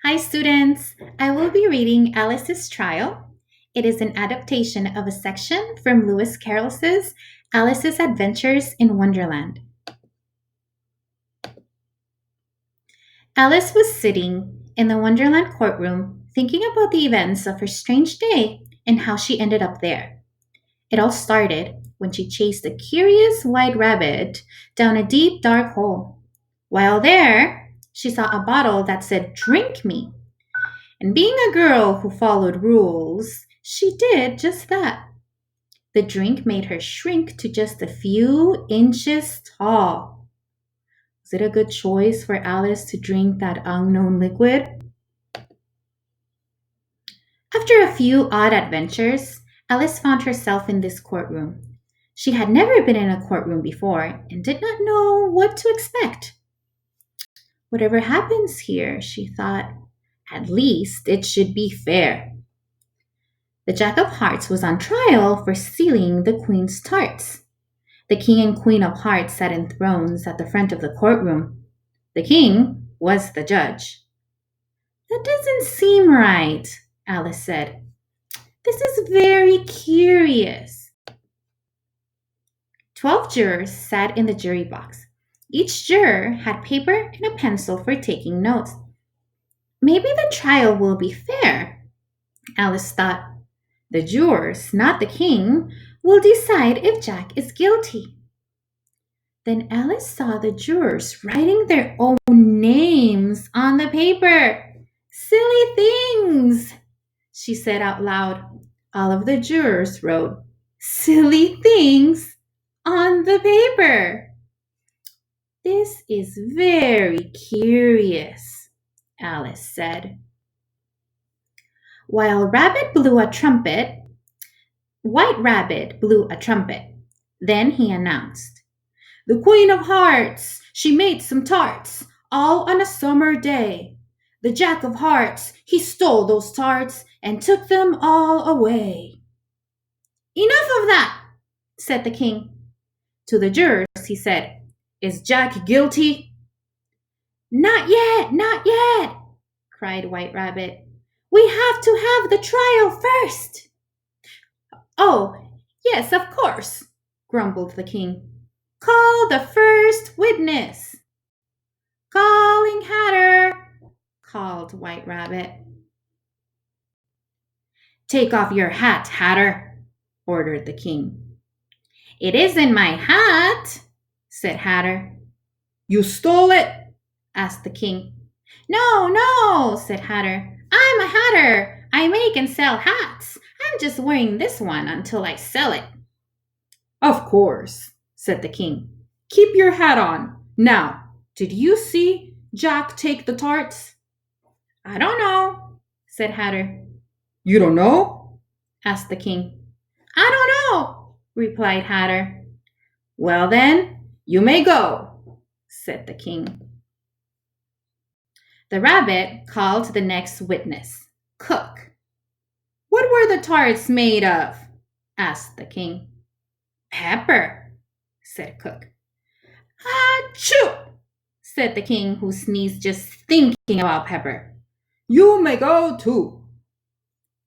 Hi, students. I will be reading Alice's Trial. It is an adaptation of a section from Lewis Carroll's Alice's Adventures in Wonderland. Alice was sitting in the Wonderland courtroom thinking about the events of her strange day and how she ended up there. It all started when she chased a curious white rabbit down a deep, dark hole. While there, she saw a bottle that said, "Drink me." And being a girl who followed rules, she did just that. The drink made her shrink to just a few inches tall. Was it a good choice for Alice to drink that unknown liquid? After a few odd adventures, Alice found herself in this courtroom. She had never been in a courtroom before and did not know what to expect. Whatever happens here, she thought, at least it should be fair. The Jack of Hearts was on trial for stealing the Queen's tarts. The King and Queen of Hearts sat in thrones at the front of the courtroom. The King was the judge. That doesn't seem right, Alice said. This is very curious. 12 jurors sat in the jury box. Each juror had paper and a pencil for taking notes. Maybe the trial will be fair, Alice thought. The jurors, not the king, will decide if Jack is guilty. Then Alice saw the jurors writing their own names on the paper. Silly things, she said out loud. All of the jurors wrote silly things on the paper. This is very curious, Alice said. While Rabbit blew a trumpet, White Rabbit blew a trumpet. Then he announced, "The Queen of Hearts, she made some tarts, all on a summer day. The Jack of Hearts, he stole those tarts and took them all away." "Enough of that," said the king. To the jurors, he said, "Is Jack guilty?" "Not yet, not yet," cried White Rabbit. "We have to have the trial first." "Oh, yes, of course," grumbled the king. "Call the first witness." "Calling Hatter," called White Rabbit. "Take off your hat, Hatter," ordered the king. "It isn't my hat," said Hatter. "You stole it?" asked the king. "No, no," said Hatter. "I'm a hatter. I make and sell hats. I'm just wearing this one until I sell it." "Of course," said the king. "Keep your hat on. Now, did you see Jack take the tarts?" "I don't know," said Hatter. "You don't know?" asked the king. "I don't know," replied Hatter. "Well then, you may go," said the king. The rabbit called the next witness, Cook. "What were the tarts made of?" asked the king. "Pepper," said Cook. "Achoo!" said the king, who sneezed just thinking about pepper. "You may go too."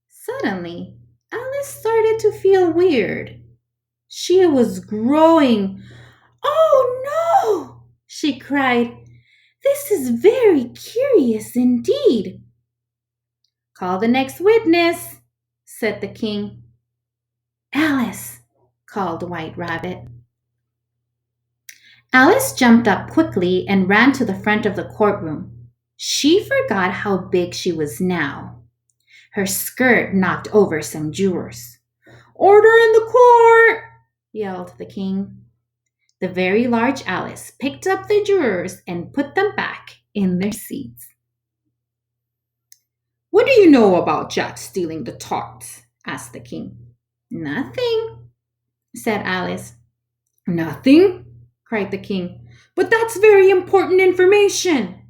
Suddenly, Alice started to feel weird. She was growing. "Oh no!" she cried. "This is very curious indeed." "Call the next witness," said the king. "Alice," called White Rabbit. Alice jumped up quickly and ran to the front of the courtroom. She forgot how big she was now. Her skirt knocked over some jurors. "Order in the court!" yelled the king. The very large Alice picked up the jurors and put them back in their seats. "What do you know about Jack stealing the tarts?" asked the king. "Nothing," said Alice. "Nothing?" cried the king. "But that's very important information."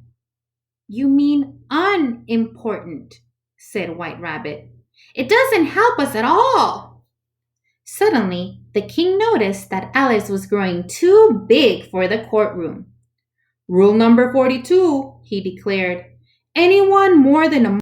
"You mean unimportant," said White Rabbit. "It doesn't help us at all." Suddenly, the king noticed that Alice was growing too big for the courtroom. "Rule number 42, he declared. Anyone more than a